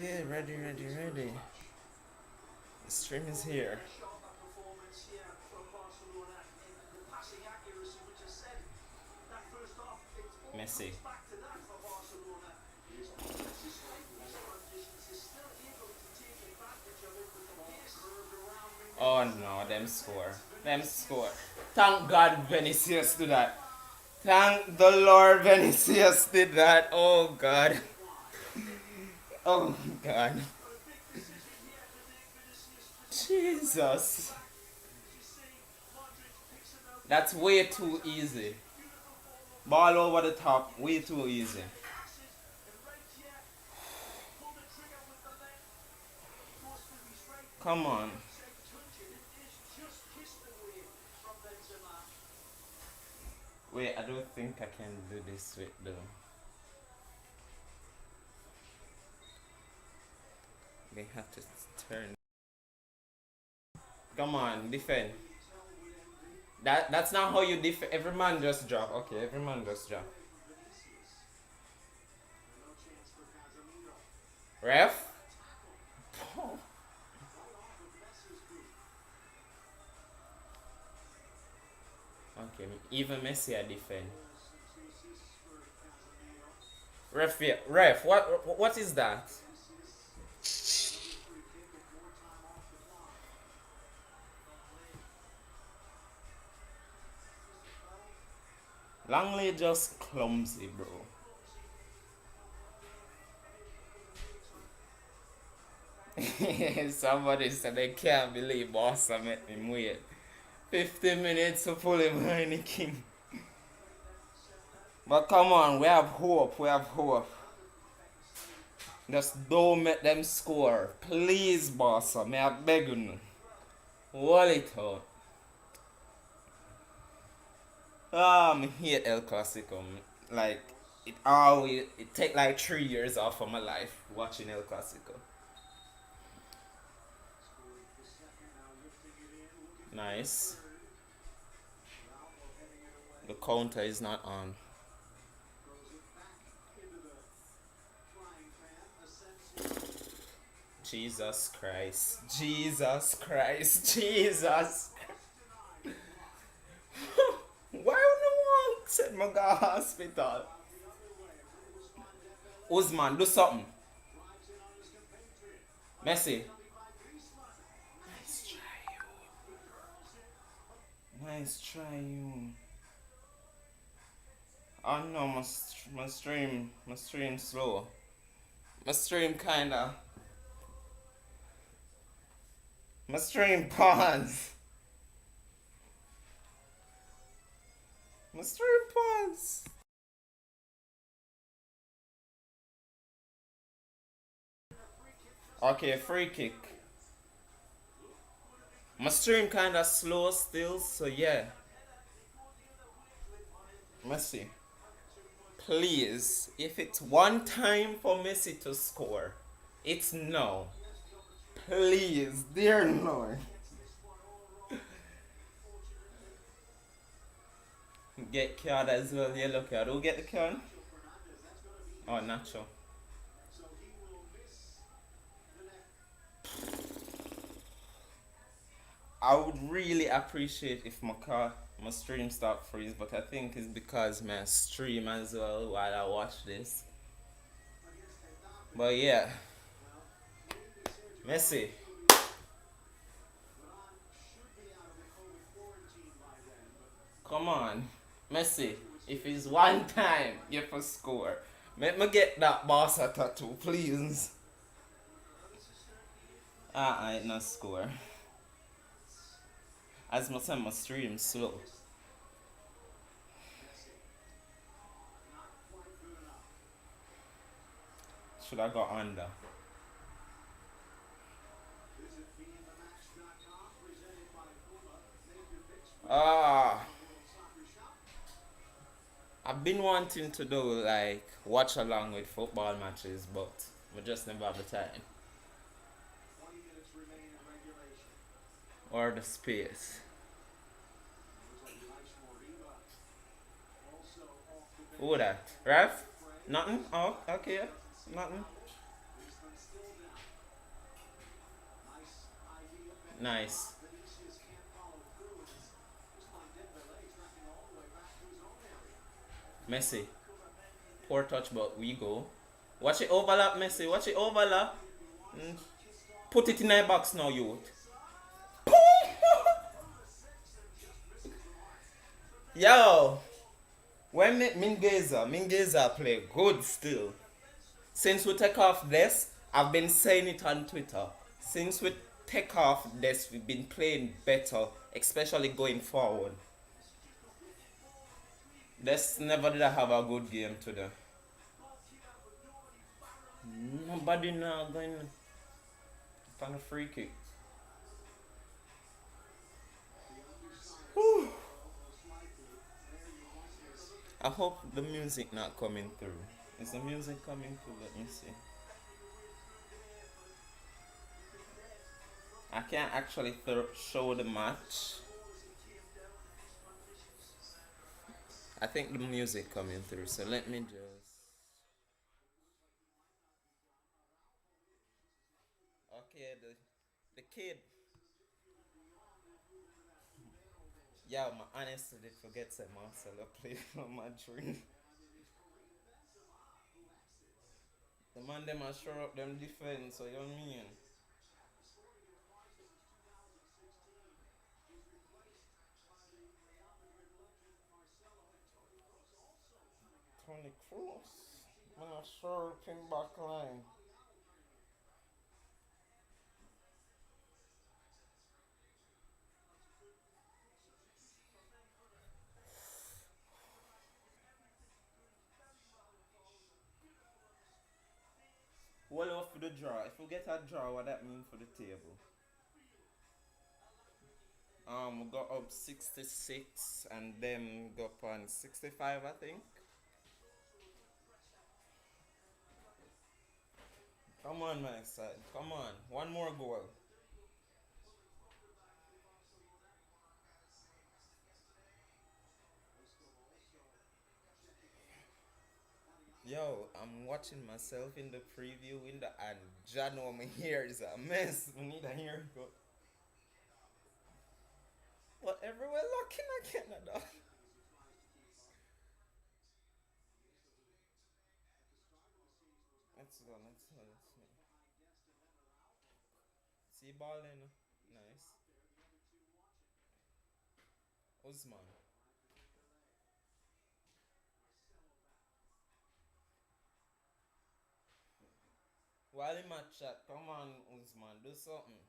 Okay, ready. The stream is here. Messi. Oh no, them score. Them score. Thank God Vinicius did that. Thank the Lord Vinicius did that. Oh God. Oh God. Jesus. That's way too easy. Ball over the top, way too easy. Come on. Wait, I don't think I can do this with the. They have to turn. Come on, defend. That's not how you defend. Every man just drop. Okay, every man just drop. Ref. Okay, even Messi I defend. Ref, yeah, ref. What is that? Langley just clumsy, bro. Somebody said they can't believe Barca made him wait 50 minutes to pull him behind the king. But come on, we have hope. We have hope. Just don't make them score. Please, Barca. May I beg you. Hold it out. I hate El Clasico. Like, it take like 3 years off of my life watching El Clasico. Nice. The counter is not on. Jesus Christ. Jesus Christ. Jesus. Why would no one send my guy hospital? Usman, do something. Messi. Nice try, you. Nice try, you. Oh no, my stream slow. My stream kinda. My stream pause. My stream pause. Okay, free kick. My stream kinda slow still, so yeah. Messi. Please, if it's one time for Messi to score, it's no. Please, dear Lord. Get card as well, yellow card. Who get the card? Oh, Nacho. I would really appreciate if my stream stop freeze, but I think it's because my stream as well while I watch this. But yeah, Messi. Come on, Messi. If it's one time you have to score, let me get that Barca tattoo, please. I ain't not score. As much as my stream slow. Should I go under? Ah, I've been wanting to do like watch along with football matches, but we just never have the time or the space. Who that? Ref? Nothing? Oh, okay. Nothing. Nice. Messi. Poor touch, but we go. Watch it overlap, Messi. Watch it overlap. Mm. Put it in the box now, youth. Yo, when Mingeza play good still. Since we take off this, I've been saying it on Twitter. Since we take off this, we've been playing better, especially going forward. This never did I have a good game today. Nobody now going on a free kick. Whew. I hope the music not coming through. Is the music coming through? Let me see. I can't actually show the match. I think the music coming through, so let me just. Okay, the kid. Yeah, my honestly did forget that Marcelo played for Madrid. The man them a shore up them defense, so you know what I mean? Tony Cruz. Man a shore up him back line. Well off for the draw. If we get a draw, what that mean for the table? We got up 66 and then got up on 65, I think. Come on, my side. Come on. One more goal. Yo, I'm watching myself in the preview window and Jano, my hair is a mess. We need a haircut. But everywhere looking at Canada. Let's go, let's go, let's go. See ball in. Nice. Usman. While in my chat, come on, Usman, do something.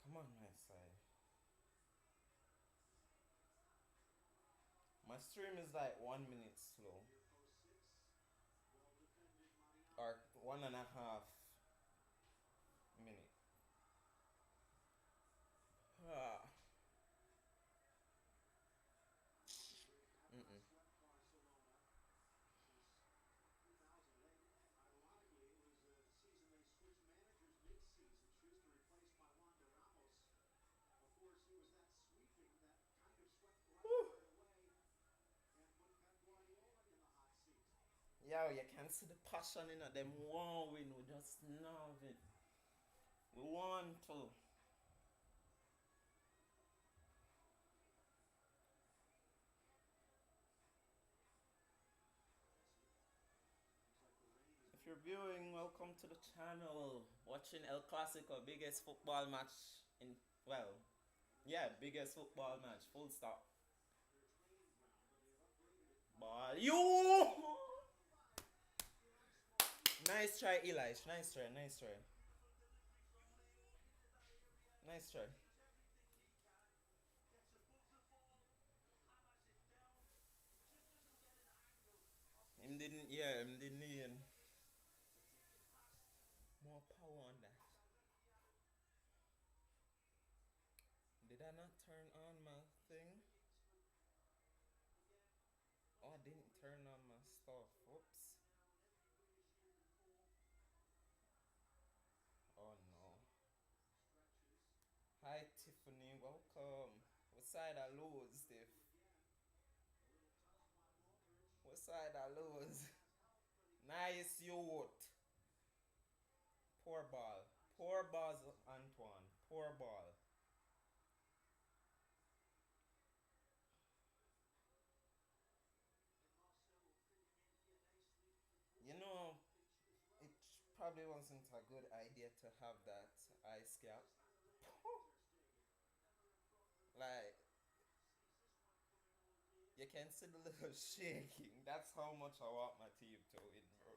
Come on, my side. My stream is like 1 minute slow. Or 1.5 minute. Ah. Mm-mm. Yo, you can see the passion in them want win. We just love it. We want to. If you're viewing, welcome to the channel. Watching El Clasico, biggest football match in, well, yeah, biggest football match. Full stop. Ball. You! Nice try, Elish. Nice try, nice try. Nice try. Him didn't, yeah, him didn't need more power on that. Did I not turn on my thing? Oh, I didn't turn on my stuff. Whoops. Oh no. Hi Tiffany, welcome. What side I lose, Tiff? What side I lose? Nice youth. Poor ball. Poor balls on Poor ball. You know, it probably wasn't a good idea to have that ice cap. Like, you can see the little shaking. That's how much I want my team to win, bro.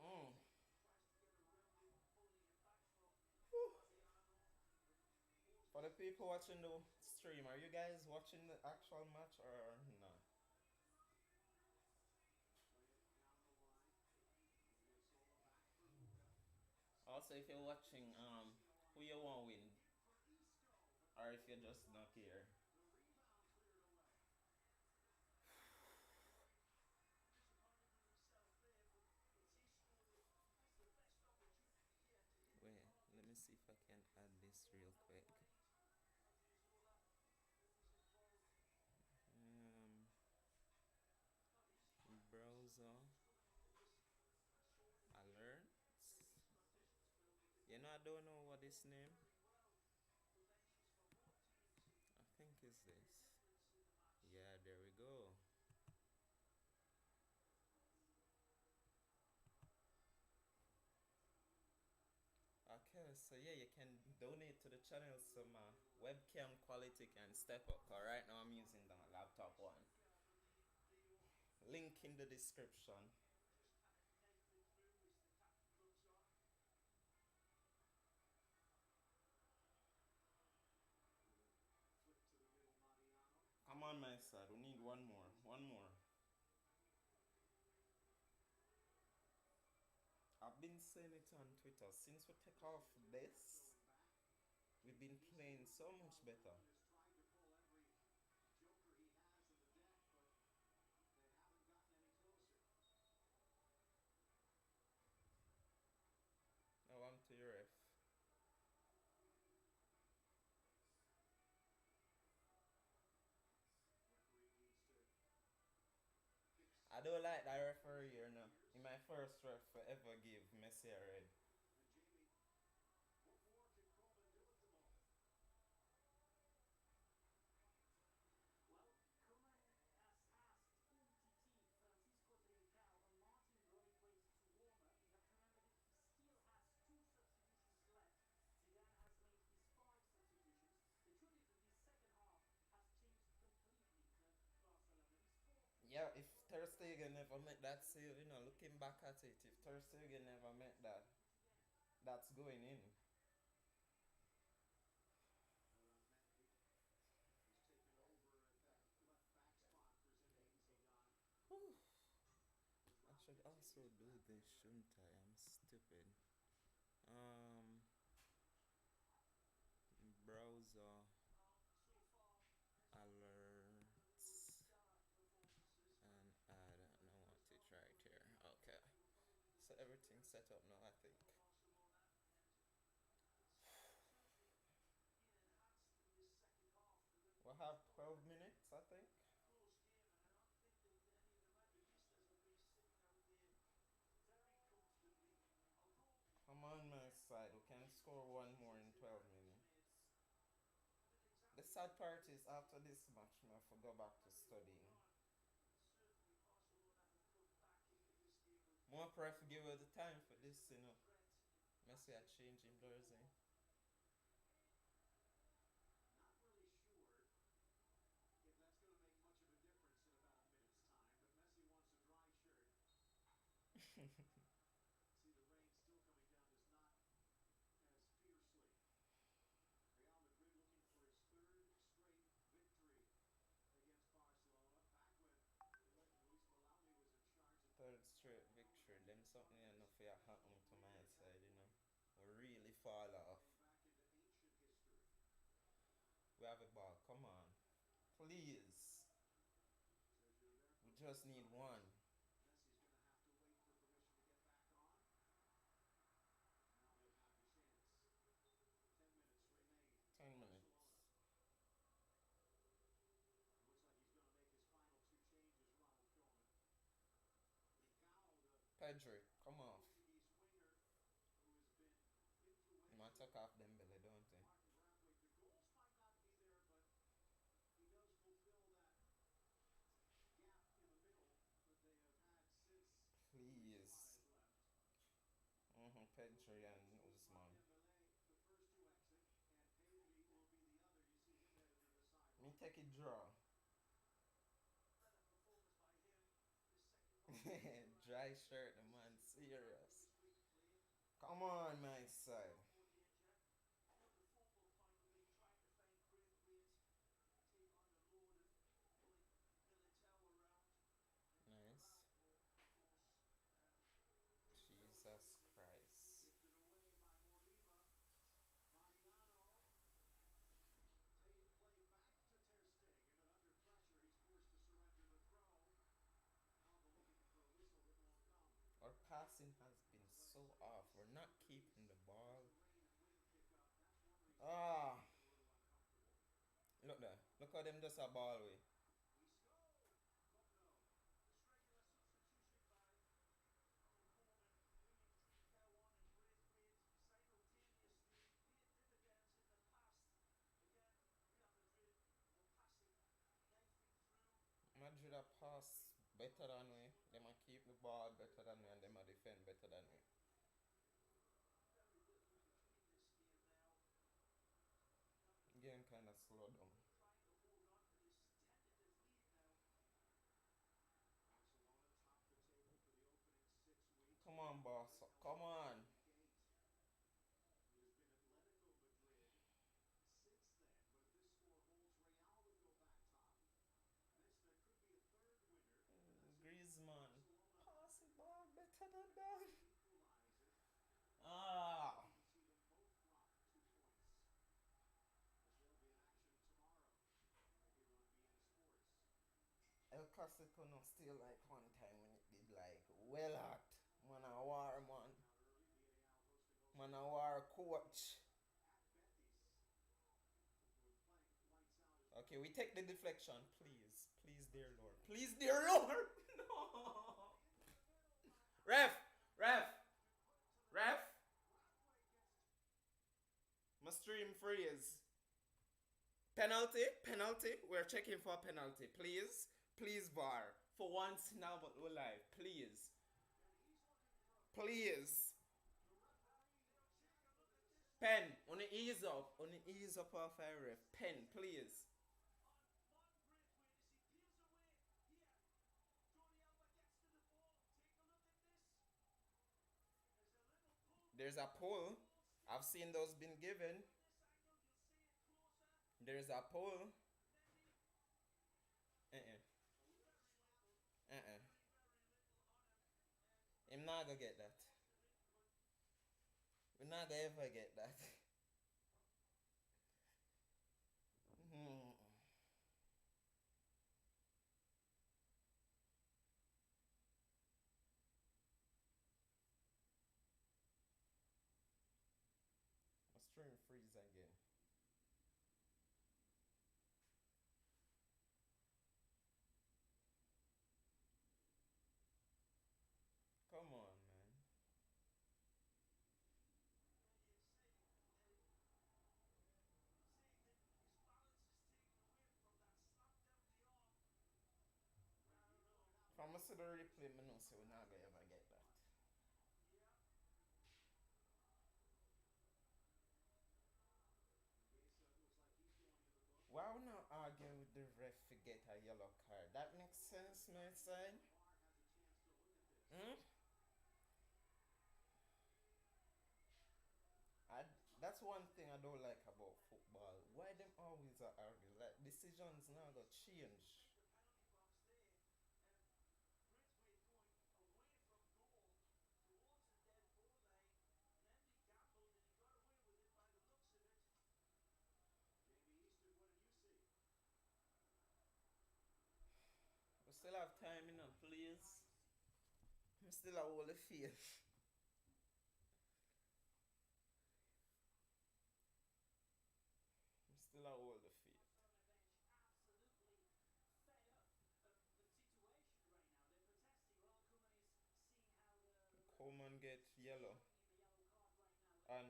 Mm. For the people watching the stream, are you guys watching the actual match or not? Also, if you're watching, who you want win, or if you're just not here. Wait, let me see if I can add this real quick. Um, browser alerts. You know, I don't know what this name. I think it's this. Yeah, there we go. Okay, so yeah, you can donate to the channel so my webcam quality can step up. Cause right now I'm using the laptop one. Link in the description. Come on, my side. We need one more. One more. I've been saying it on Twitter. Since we take off this, we've been playing so much better. Now I'm to your ref. I don't like that referee here now. In my first ref I ever give Messi a red. Yeah, if Ter Stegen never met that save, you know, looking back at it, if Ter Stegen never met that, that's going in. Whew. I should also do this, shouldn't I? I'm stupid. Um, browser alerts and I don't know what it's right here. Okay, so everything's set up now, I think. We'll have 12 minutes, I think. Come on, my side. We can score one more in 12 minutes. The sad part is after this match, I have to go back to studying. More pref give her the time for this, you know. Messi a change in jersey. Third straight victory. Then something enough here happen to my side, you know. We really fall off. We have a ball. Come on. Please. We just need one. 10 minutes. Pedri, come off. You might take off them belly, don't they? Please. Pedri and Usman. Me take it draw. Dry shirt, the man serious. Come on, my side. Nice. Jesus Christ. Our passing has been so off. We're not keeping the ball. Ah, look there. Look how them just a ball way. Madrid a pass better than we. Them a keep the ball better than we, and them a defend better than we. Game kinda slow down. Come on, boss. Come on. Griezmann. Pass the ball better than that. Ah. El Clasico no still like one time when it did like well hot. Man a war man. Man a war coach. Okay, we take the deflection, please. Please, dear Lord. Please, dear Lord. No. Ref! Ref! Ref! My stream freeze. Penalty? Penalty? We're checking for a penalty. Please? Please, VAR. For once now, but we're live. Please. Please. Pen. On the ease up. On the ease up off our ref. Pen, please. There's a pull. I've seen those been given. There's a pull. Uh-uh. Uh-uh. I'm not gonna get that. We're not gonna ever get that. Hmm. My stream freeze again. Come on, man. If I'm gonna see the replay, I know so we're not gonna ever get that. Why we not arguing with the ref to get a yellow card? That makes sense, my side. Hmm? I, that's one thing I don't like about football. Why them always are arguing? Like decisions now got change. We still have time, you know, please. I'm still a whole field. I'm still a whole field. get yellow. And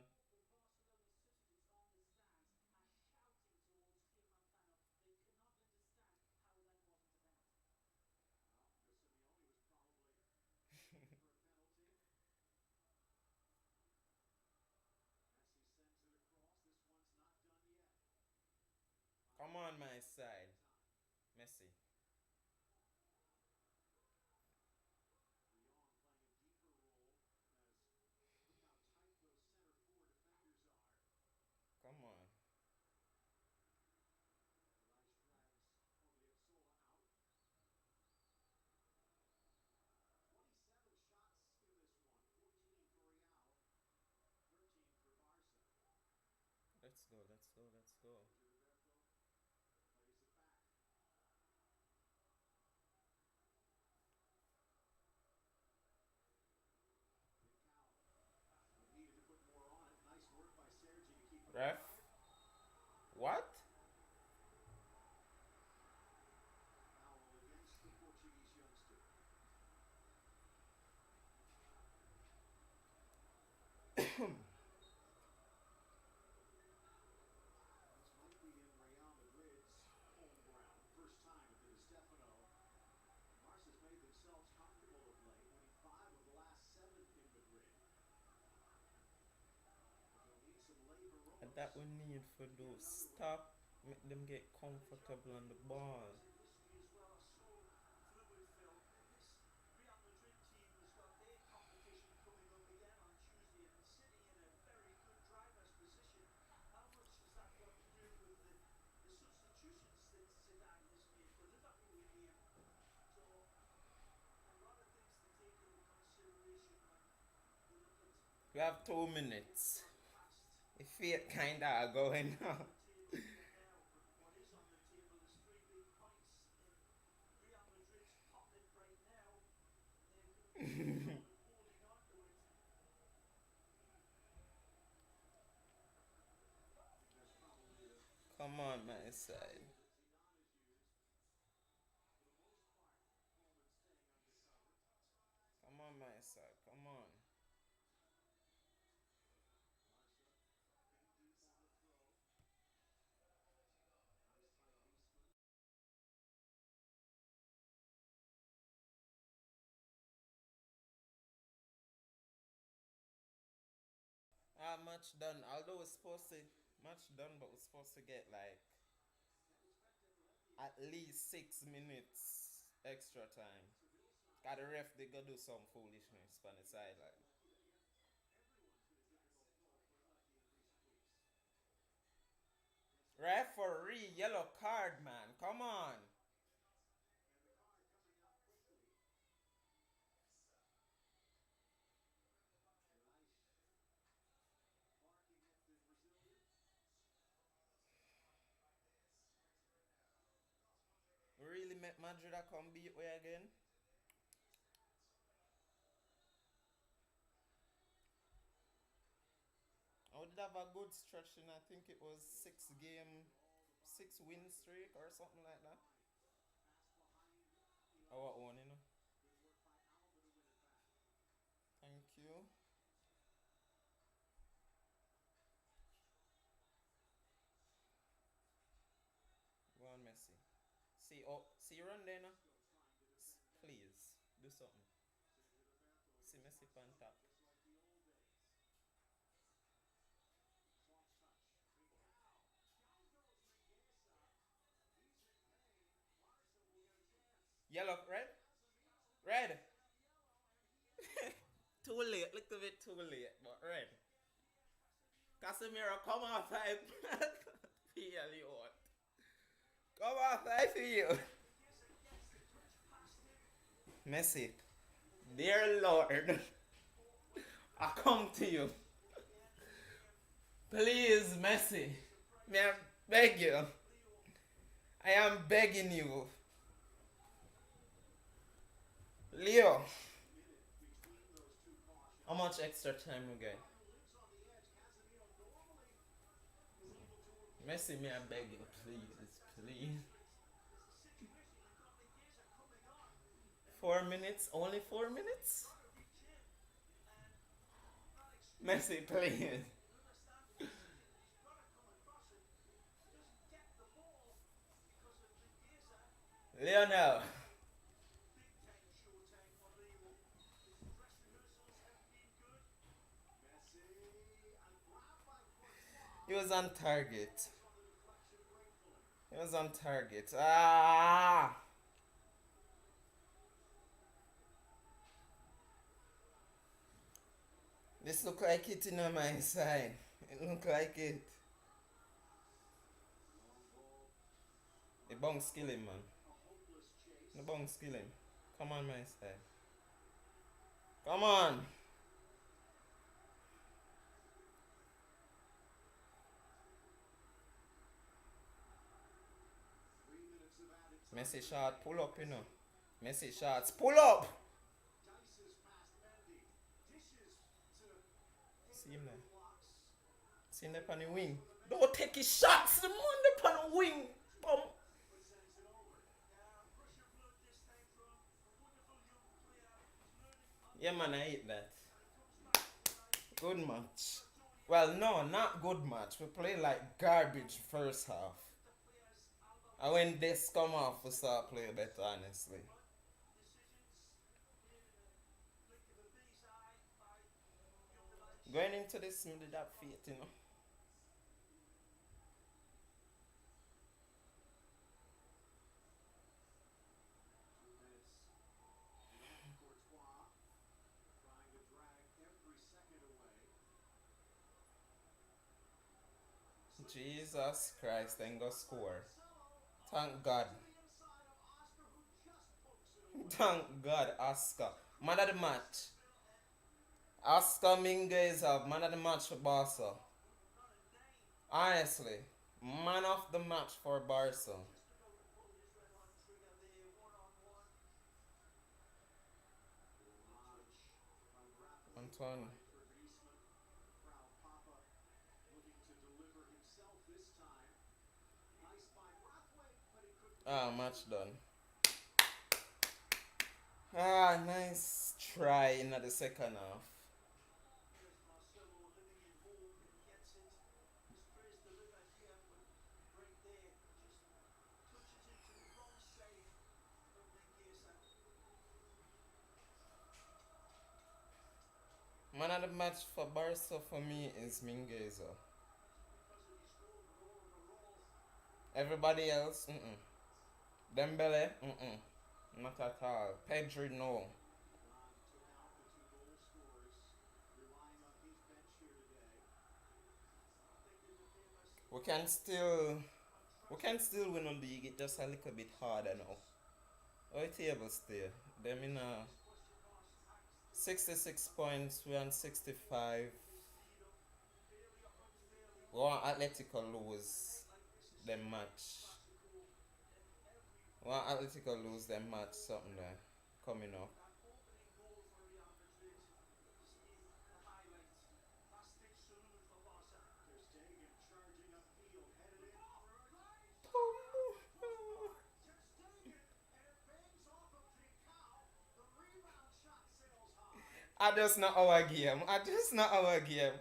come on my side. Messi. Come on. Let's go, let's go, let's go. Ref? What? And that we need for those. Stop. Make them get comfortable on the ball. We have 2 minutes. The fate kinda going now. Come on, my side. Come on, my side. Come on. Match done. Although we're supposed to match done, but we're supposed to get like at least 6 minutes extra time. Got the ref they go do some foolishness on the sideline. Referee, yellow card, man. Come on. We really make Madrid a come beat way again. I would have a good stretch in. I think it was 6 game, 6 win streak or something like that. Our own, you know. Thank you. Go on, Messi. See you run there now. Please do something. See Messi on top. Yellow, red, red. Too late, little bit too late, but red. Casemiro, come off, I feel you out. Come off, I feel. Messi, dear Lord, I come to you. Please, Messi, may I beg you? I am begging you. Leo, how much extra time we get? Messi, may I beg you, please, please. 4 minutes? Only 4 minutes? Messi playing. Lionel. He was on target. He was on target. Ah! This look like it in my side. It look like it. The bong skill him, man. The bong skill him. Come on, my side. Come on. Messi shot, pull up, you know. Messi shots, pull up. See him there. See him there on the wing. Don't take his shots. The man there on the wing. Bum. Yeah, man, I hate that. Good match. Well, no, not good match. We played like garbage first half. And when this come off, we start playing better, honestly. Going into this, me did that faith, you know. Jesus Christ, then go score. Thank God. Thank God, Oscar. Man of the match. Oscar Mingueza, man of the match for Barca. Honestly, man of the match for Barca. Antoine. Ah, match done. Ah, nice try in the second half. Man of the match for Barca for me is Mingueza. Everybody else, Dembele, not at all. Pedri, no. We can still, we can still win a league. It's just a little bit harder now. Our table stay. Them in 66 points. We on 65. We want Atletico lose them match. We want Atletico lose them match. Something there coming up. I just not our game. I just not our game.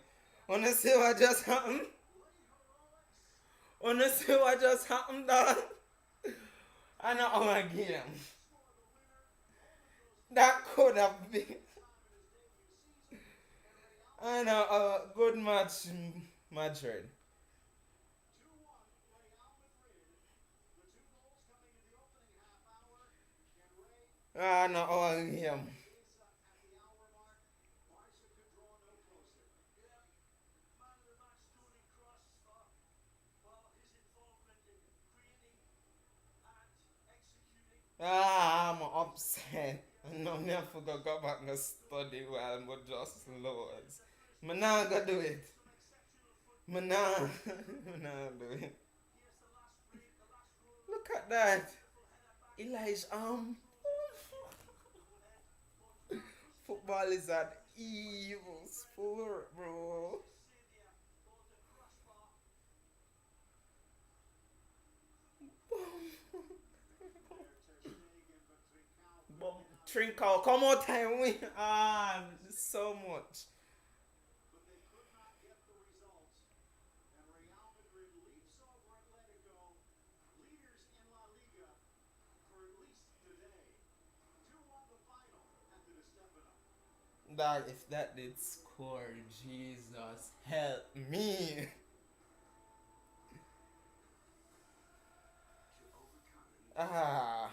Wanna see what just happened? Wanna see what just happened, dog? I not our game. That could have been. I know a good match, Madrid. I know our game. Ah, I'm upset. No, me I forgot go back and study while I'm just loads. Me nah go do it. Me nah, me nah do it. Look at that. Elijah, football is an evil sport, bro. Trinkle, come on, time win. Ah, so much. That if that did score, Jesus help me. Ah,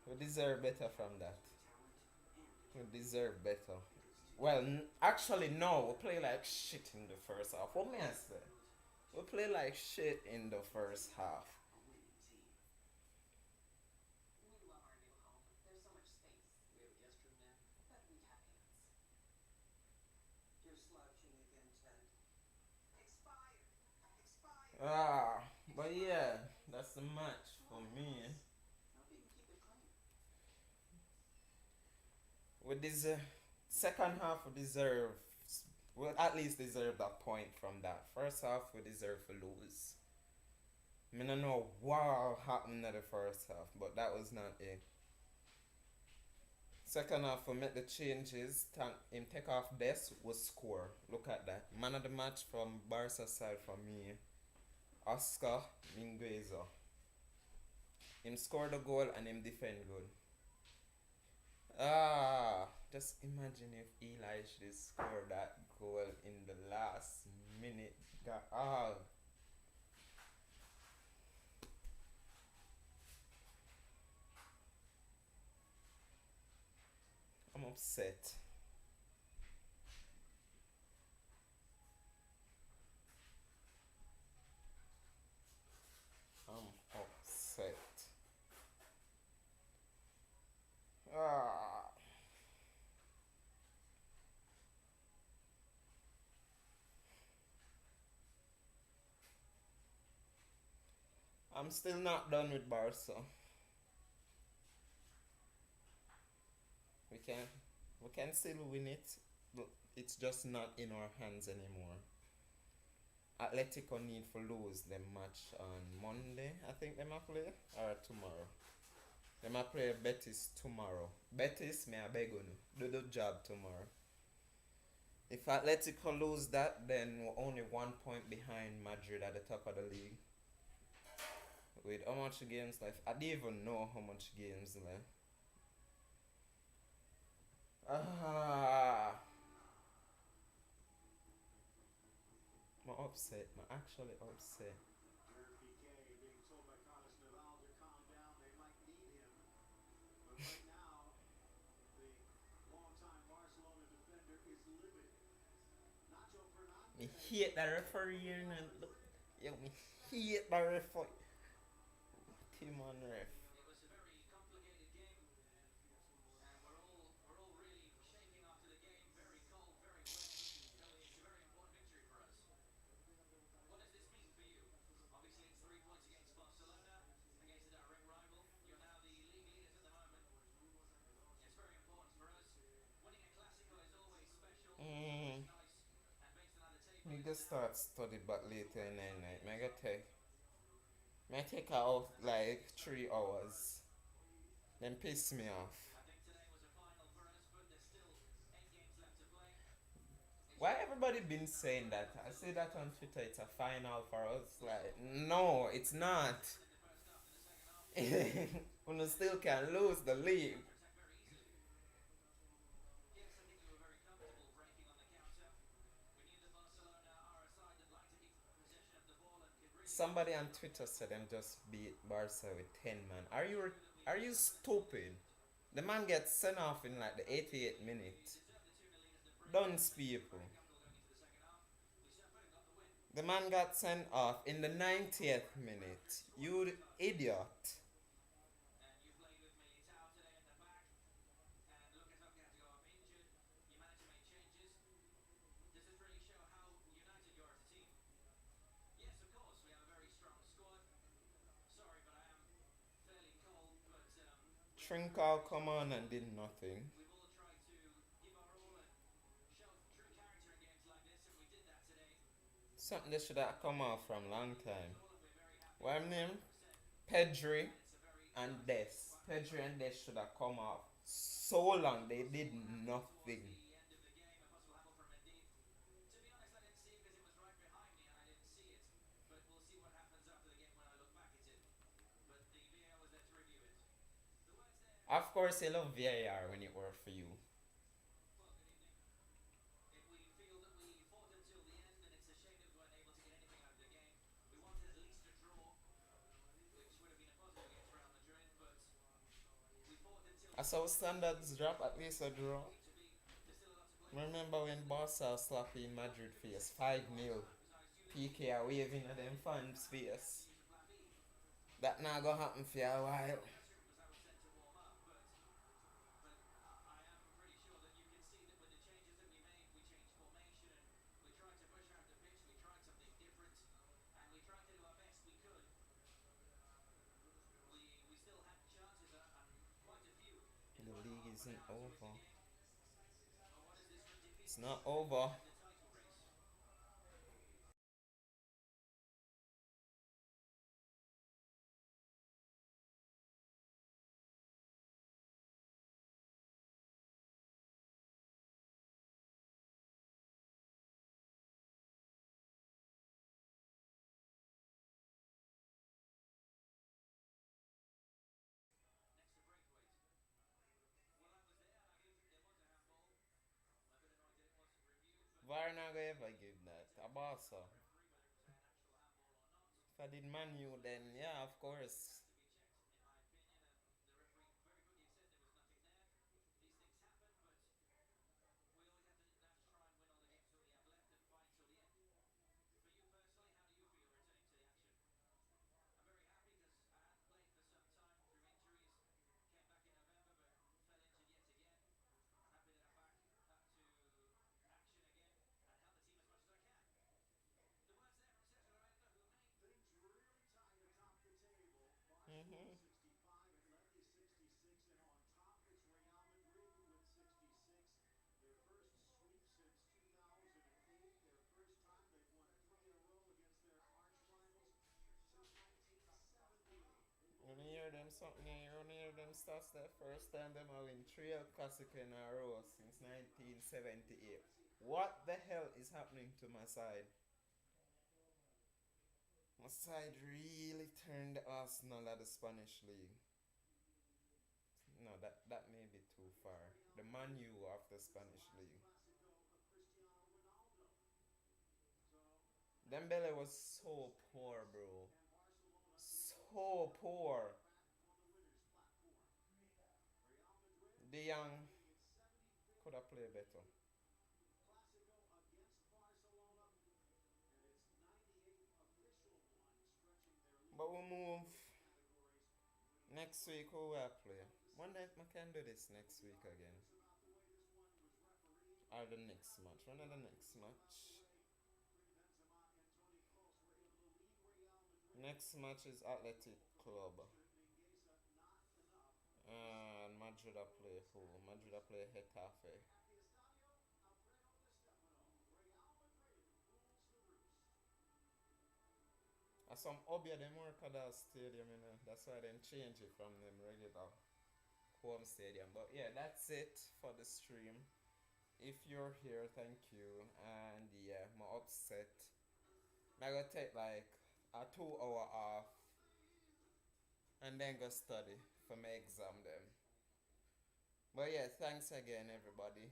we deserve better from that. We deserve better. Well, actually, no. We play like shit in the first half. What may I say? We play like shit in the first half. Ah, but yeah, that's the match for me. We deserve second half. We deserve. We at least deserve that point from that. First half, we deserve to lose. I mean, I don't know what happened in the first half, but that was not it. Second half, we make the changes. Him take off this, we score. Look at that. Man of the match from Barca side for me, Oscar Mingueza. Him score the goal and him defend good. Ah, just imagine if Eli should score that goal in the last minute. Ah, I'm upset. I'm upset. Ah, I'm still not done with Barca. We can, we can still win it, but it's just not in our hands anymore. Atletico need for lose them match on Monday. I think they might play or tomorrow. They might play Betis tomorrow. Betis, may I beg you, do the job tomorrow. If Atletico lose that, then we're only 1 point behind Madrid at the top of the league. With how much games left? I don't even know how much games left. Ah, I'm upset. I'm actually upset. Me hate the referee here now. Look, yo, me hate the referee. Team on ref. Mm. Me go start study back later in the night. May take out like 3 hours. Then piss me off. Why everybody been saying that? I see that on Twitter. It's a final for us. Like, no, it's not. We still can lose the league. Somebody on Twitter said them just beat Barca with 10 man. Are you stupid? The man gets sent off in like the 88th minute. Dunce people. The man got sent off in the 90th minute. You idiot. Trincao come on and did nothing. Something that should have come out from long time. What name? Pedri and Des. Pedri and Des should have come out so long. They did nothing. Of course, you love VAR when it works for you. I saw standards drop at least a draw. Remember when Barca slapping Madrid face 5-0? PK are waving at them fans face. That not gonna happen for a while. The league isn't over. It's not over. VAR not gonna ever give that. A Barca. If I did Man U, then yeah, of course. Mm-hmm. When you hear them something, when you hear them stats the first time them have win 3 El Clasico in a row since 1978. What the hell is happening to my side? My side really turned Arsenal at the Spanish league. No, that may be too far. The Man U of the Spanish league. Dembele was so poor, bro. So poor. De Young could have played better. But we move next week. Who will play? One night I can do this next week again. Or the next match. When are the next match? Next match is Athletic Club. And Madrid play who? Madrid play Getafe. And some Obia them work at that stadium, you know. That's why they change it from them regular home stadium. But yeah, that's it for the stream. If you're here, thank you. And yeah, I'm upset. I gotta take like a 2 hour off and then go study for my exam then. But yeah, thanks again everybody.